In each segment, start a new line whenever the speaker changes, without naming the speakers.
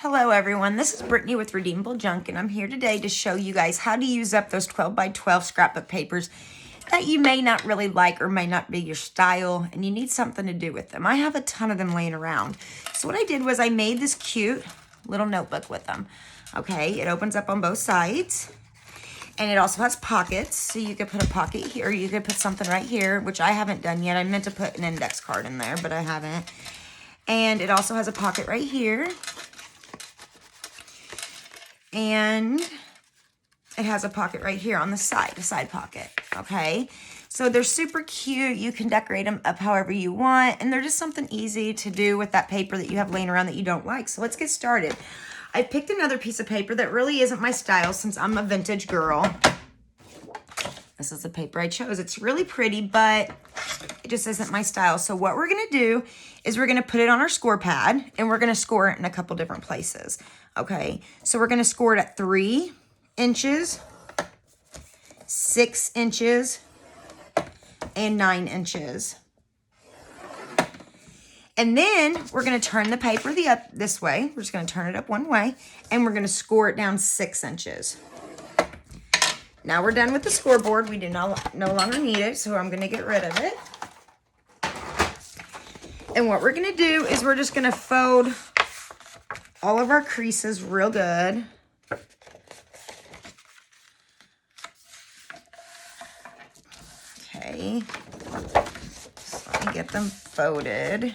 Hello everyone, this is Brittany with Redeemable Junk, and I'm here today to show you guys how to use up those 12 by 12 scrapbook papers that you may not really like or may not be your style, and you need something to do with them. I have a ton of them laying around. So what I did was I made this cute little notebook with them. Okay, it opens up on both sides, and it also has pockets, so you could put a pocket here, or you could put something right here, which I haven't done yet. I meant to put an index card in there, but I haven't. And it also has a pocket right here. And it has a pocket right here on the side, a side pocket, okay? So they're super cute. You can decorate them up however you want, and they're just something easy to do with that paper that you have laying around that you don't like. So let's get started. I picked another piece of paper that really isn't my style since I'm a vintage girl. This is the paper I chose. It's really pretty, but it just isn't my style. So what we're gonna do is we're gonna put it on our score pad, and we're gonna score it in a couple different places. Okay, so we're gonna score it at 3 inches, 6 inches, and 9 inches. And then we're gonna turn the paper this way. We're just gonna turn it up one way, and we're gonna score it down 6 inches. Now we're done with the scoreboard. We do no longer need it, so I'm gonna get rid of it. And what we're gonna do is we're just gonna fold all of our creases real good. Okay, so let me get them folded.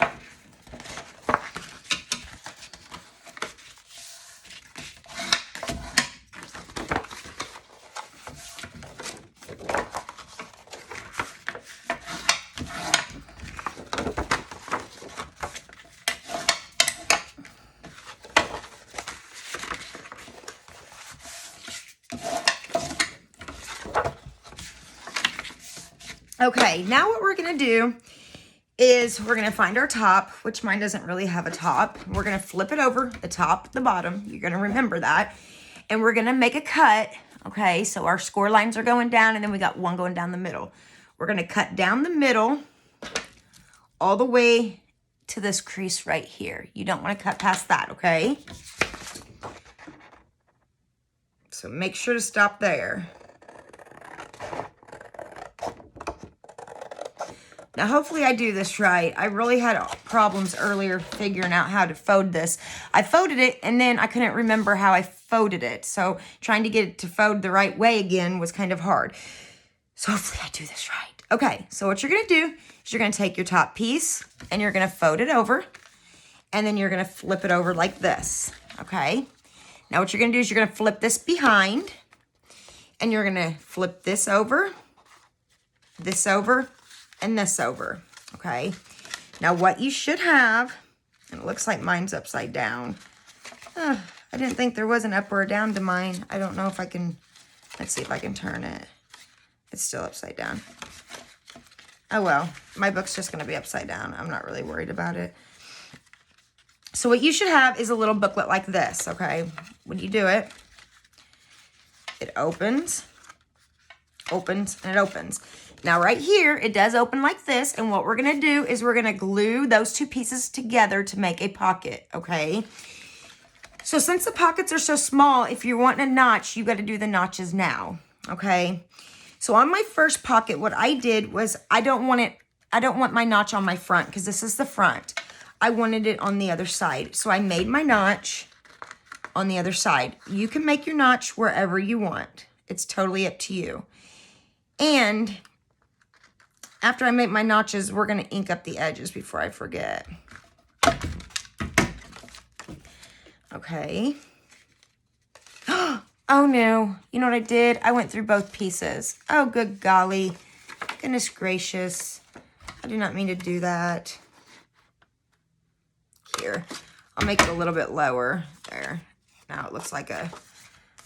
Okay, now what we're gonna do is we're gonna find our top, which mine doesn't really have a top. We're gonna flip it over, the top, the bottom. You're gonna remember that. And we're gonna make a cut, okay? So our score lines are going down, and then we got one going down the middle. We're gonna cut down the middle all the way to this crease right here. You don't wanna cut past that, okay? So make sure to stop there. Now, hopefully I do this right. I really had problems earlier figuring out how to fold this. I folded it, and then I couldn't remember how I folded it. So trying to get it to fold the right way again was kind of hard. So hopefully I do this right. Okay, so what you're going to do is you're going to take your top piece, and you're going to fold it over, and then you're going to flip it over like this, okay? Now what you're going to do is you're going to flip this behind, and you're going to flip this over, and this over, okay? Now what you should have, and it looks like mine's upside down. I didn't think there was an up or a down to mine. I don't know if I can, let's see if I can turn it. It's still upside down. Oh well, my book's just gonna be upside down. I'm not really worried about it. So what you should have is a little booklet like this, okay? When you do it, it opens, and it opens. Now right here, it does open like this, and what we're gonna do is we're gonna glue those two pieces together to make a pocket, okay? So since the pockets are so small, if you're wanting a notch, you gotta do the notches now, okay? So on my first pocket, what I did was I don't want my notch on my front, because this is the front. I wanted it on the other side. So I made my notch on the other side. You can make your notch wherever you want. It's totally up to you. And after I make my notches, we're going to ink up the edges before I forget. Okay. Oh no. You know what I did? I went through both pieces. Oh, good golly. Goodness gracious. I did not mean to do that. Here. I'll make it a little bit lower. There. Now it looks like a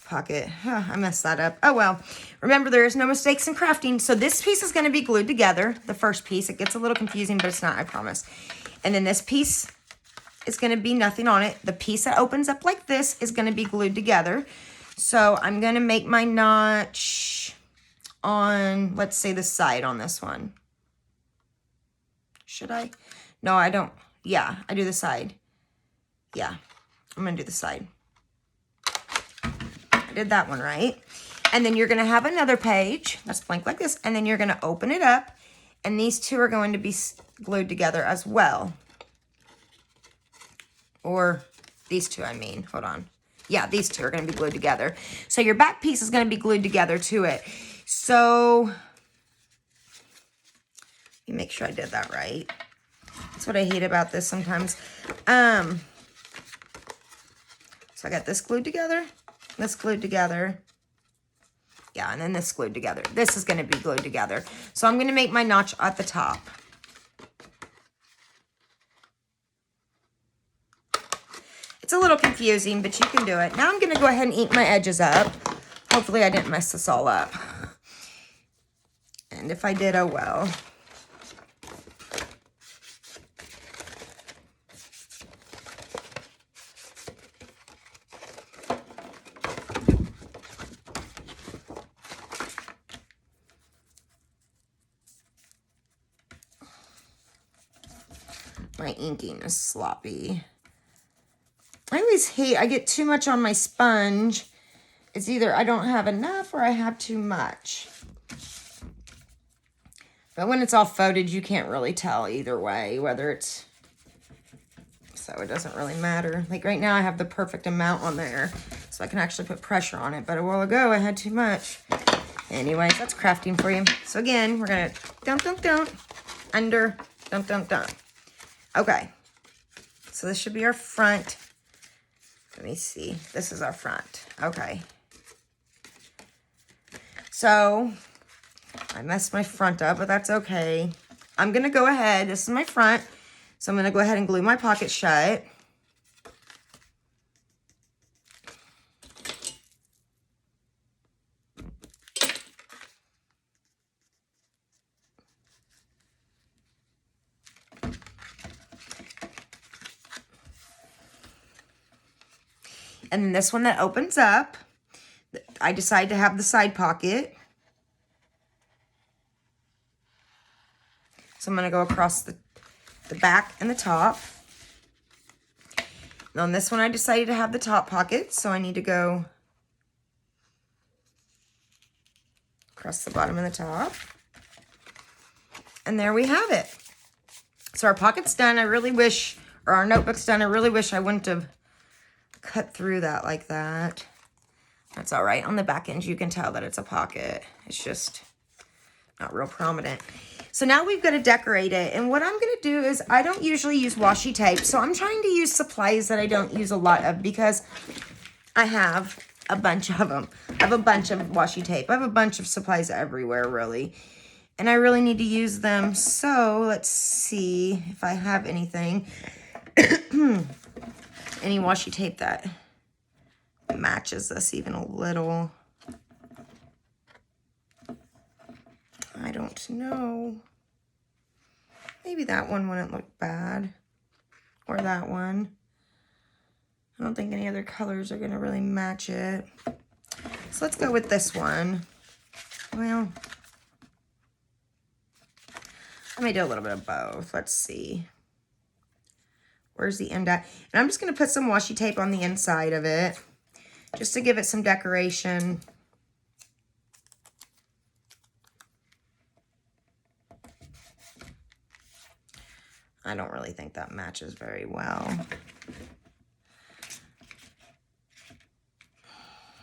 pocket. I messed that up. Oh well. Remember, there is no mistakes in crafting. So this piece is going to be glued together. The first piece. It gets a little confusing, but it's not, I promise. And then this piece is going to be nothing on it. The piece that opens up like this is going to be glued together. So I'm going to make my notch on, let's say, the side on this one. Should I? No, I don't. Yeah, I do the side. Yeah. I'm going to do the side. I did that one right. And then you're going to have another page that's blank like this. And then you're going to open it up. And these two are going to be glued together as well. Or these two, I mean. Hold on. Yeah, these two are going to be glued together. So your back piece is going to be glued together to it. So, let me make sure I did that right. That's what I hate about this sometimes. So I got this glued together, this glued together. Yeah, and then this glued together. This is going to be glued together. So I'm going to make my notch at the top. It's a little confusing, but you can do it. Now I'm going to go ahead and ink my edges up. Hopefully I didn't mess this all up. And if I did, oh well. My inking is sloppy. I always hate, I get too much on my sponge. It's either I don't have enough or I have too much. But when it's all folded, you can't really tell either way, whether it's, so it doesn't really matter. Like right now I have the perfect amount on there, so I can actually put pressure on it. But a while ago I had too much. Anyway, that's crafting for you. So again, we're gonna dump, dump, dump, under, dump, dump, dump. Okay, so this should be our front. Let me see. This is our front. Okay. So, I messed my front up, but that's okay. I'm going to go ahead. This is my front. So, I'm going to go ahead and glue my pocket shut. And then this one that opens up, I decide to have the side pocket. So I'm going to go across the back and the top. And on this one, I decided to have the top pocket, so I need to go across the bottom and the top. And there we have it. So our pocket's done. I really wish, or our notebook's done. I really wish I wouldn't have cut through that like that. That's all right. On the back end, you can tell that it's a pocket. It's just not real prominent. So now we've got to decorate it. And what I'm going to do is, I don't usually use washi tape. So I'm trying to use supplies that I don't use a lot of, because I have a bunch of them. I have a bunch of washi tape. I have a bunch of supplies everywhere, really. And I really need to use them. So let's see if I have anything. Any washi tape that matches this even a little. I don't know. Maybe that one wouldn't look bad. Or that one. I don't think any other colors are going to really match it. So let's go with this one. Well, I may do a little bit of both. Let's see. Where's the end at? And I'm just going to put some washi tape on the inside of it, just to give it some decoration. I don't really think that matches very well.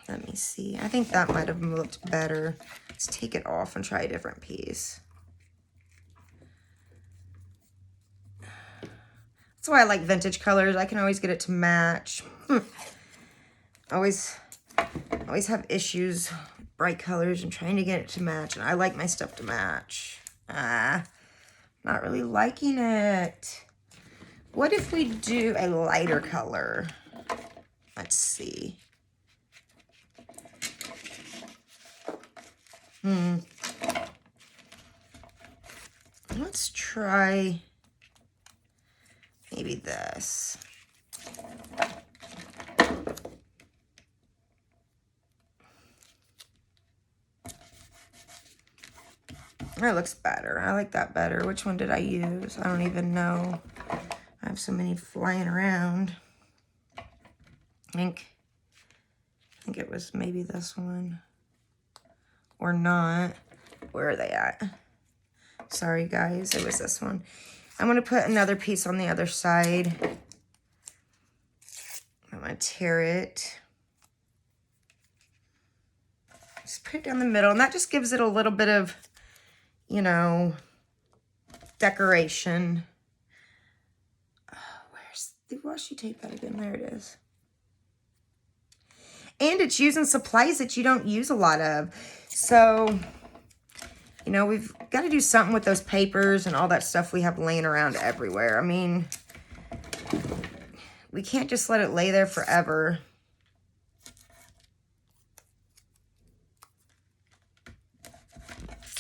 Let me see. I think that might have looked better. Let's take it off and try a different piece. That's why I like vintage colors. I can always get it to match. Always have issues with bright colors and trying to get it to match. And I like my stuff to match. Not really liking it. What if we do a lighter color? Let's see. Let's try maybe this. That looks better. I like that better. Which one did I use? I don't even know. I have so many flying around. I think it was maybe this one. Or not. Where are they at? Sorry, guys. It was this one. I'm going to put another piece on the other side. I'm going to tear it. Just put it down the middle. And that just gives it a little bit of, you know, decoration. Oh, where's the washi tape at again? There it is. And it's using supplies that you don't use a lot of. So, you know, we've got to do something with those papers and all that stuff we have laying around everywhere. I mean, we can't just let it lay there forever.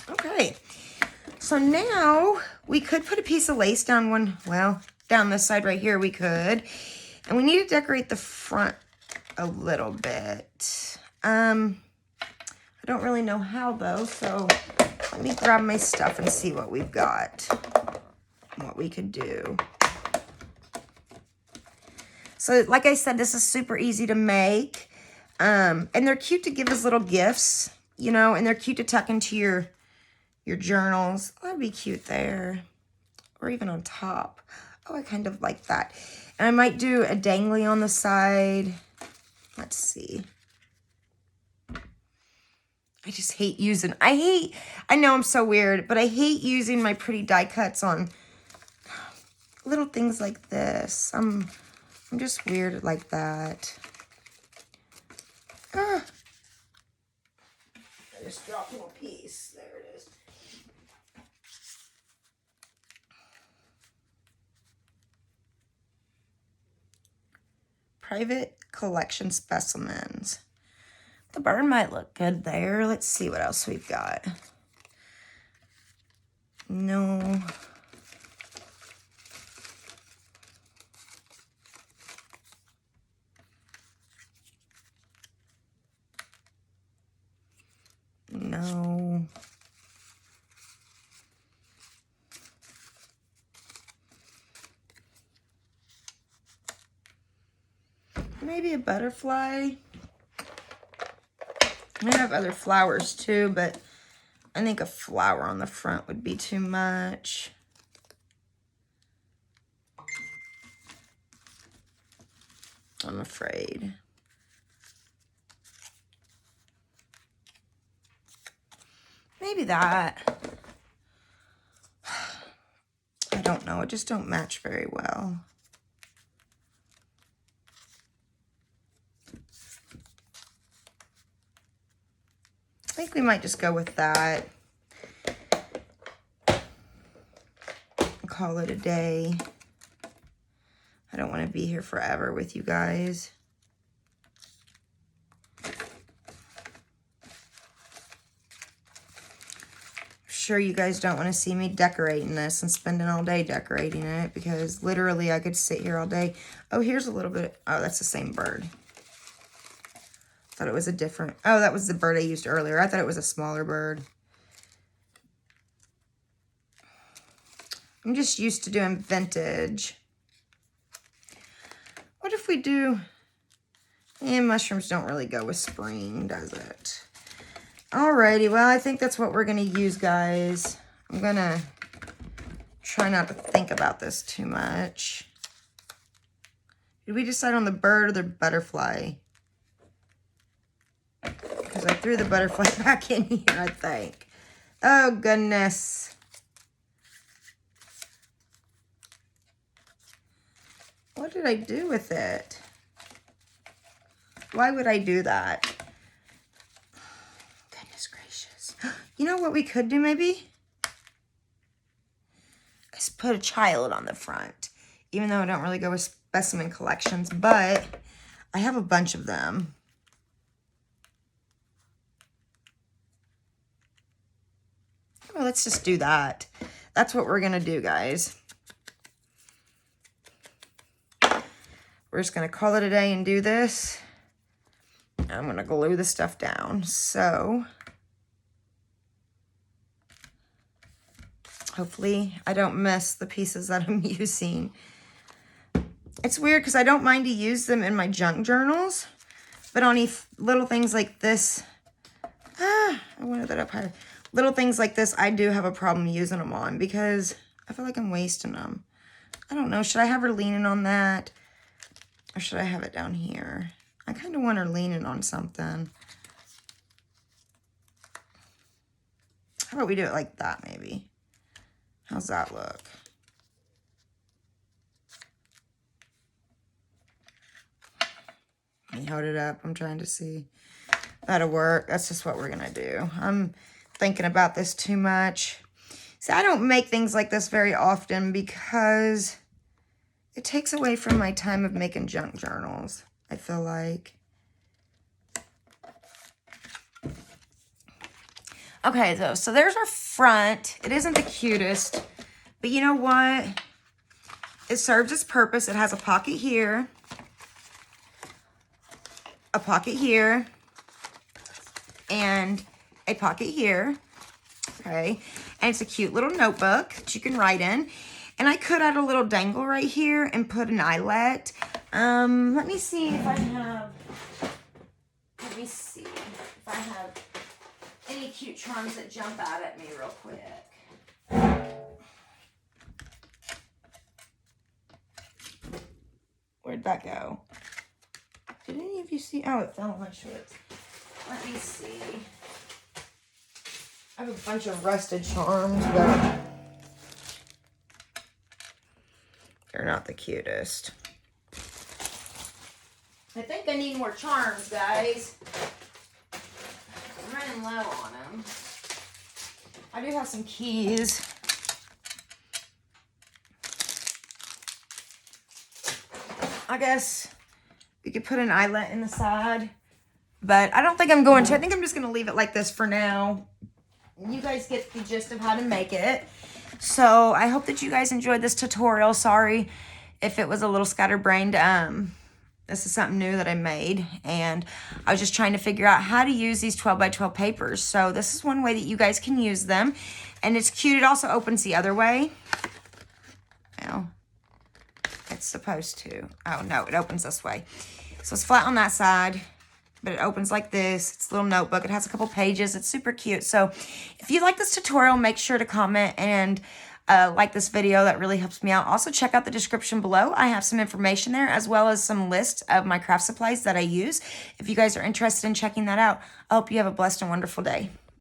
Okay. So now we could put a piece of lace down down this side right here we could. And we need to decorate the front a little bit. I don't really know how though, so let me grab my stuff and see what we've got, what we could do. So like I said, this is super easy to make. And they're cute to give as little gifts, you know, and they're cute to tuck into your journals. Oh, that'd be cute there. Or even on top. Oh, I kind of like that. And I might do a dangly on the side. Let's see. I just hate using, I know I'm so weird, but I hate using my pretty die cuts on little things like this. I'm just weird like that. I just dropped one piece. There it is. Private collection specimens. The bird might look good there. Let's see what else we've got. No. No. Maybe a butterfly. I have other flowers too, but I think a flower on the front would be too much. I'm afraid. Maybe that. I don't know. It just don't match very well. I think we might just go with that. Call it a day. I don't want to be here forever with you guys. Sure you guys don't want to see me decorating this and spending all day decorating it, because literally I could sit here all day. Oh, here's a little bit. Oh, that's the same bird. Thought it was a different. Oh, that was the bird I used earlier. I thought it was a smaller bird. I'm just used to doing vintage. What if we do... mushrooms don't really go with spring, does it? Alrighty, well, I think that's what we're going to use, guys. I'm going to try not to think about this too much. Did we decide on the bird or the butterfly? Because I threw the butterfly back in here, I think. Oh, goodness. What did I do with it? Why would I do that? Goodness gracious. You know what we could do maybe? Is put a child on the front. Even though I don't really go with specimen collections, but I have a bunch of them. Well, let's just do that. That's what we're going to do, guys. We're just going to call it a day and do this. I'm going to glue the stuff down. So, hopefully I don't miss the pieces that I'm using. It's weird because I don't mind to use them in my junk journals. But on little things like this, I wanted that up higher. Little things like this, I do have a problem using them on because I feel like I'm wasting them. I don't know. Should I have her leaning on that? Or should I have it down here? I kind of want her leaning on something. How about we do it like that, maybe? How's that look? Let me hold it up. I'm trying to see. That'll work. That's just what we're going to do. I'm thinking about this too much. See, I don't make things like this very often because it takes away from my time of making junk journals, I feel like. Okay, so there's our front. It isn't the cutest, but you know what? It serves its purpose. It has a pocket here, a pocket here, and a pocket here. Okay, and it's a cute little notebook that you can write in. And I could add a little dangle right here and put an eyelet. Let me see if I have, any cute charms that jump out at me real quick. Where'd that go? Did any of you see? Oh, it fell on my shorts. Let me see. I have a bunch of rusted charms, but they're not the cutest. I think I need more charms, guys. I'm running low on them. I do have some keys. I guess we could put an eyelet in the side, but I don't think I'm going to. I think I'm just going to leave it like this for now. You guys get the gist of how to make it. So I hope that you guys enjoyed this tutorial. Sorry if it was a little scatterbrained. This is something new that I made, and I was just trying to figure out how to use these 12 by 12 papers. So this is one way that you guys can use them, and it's cute. It also opens the other way. Well, it's supposed to. Oh, no, it opens this way. So it's flat on that side, but it opens like this. It's a little notebook. It has a couple pages. It's super cute. So if you like this tutorial, make sure to comment and like this video. That really helps me out. Also, check out the description below. I have some information there, as well as some lists of my craft supplies that I use. If you guys are interested in checking that out, I hope you have a blessed and wonderful day.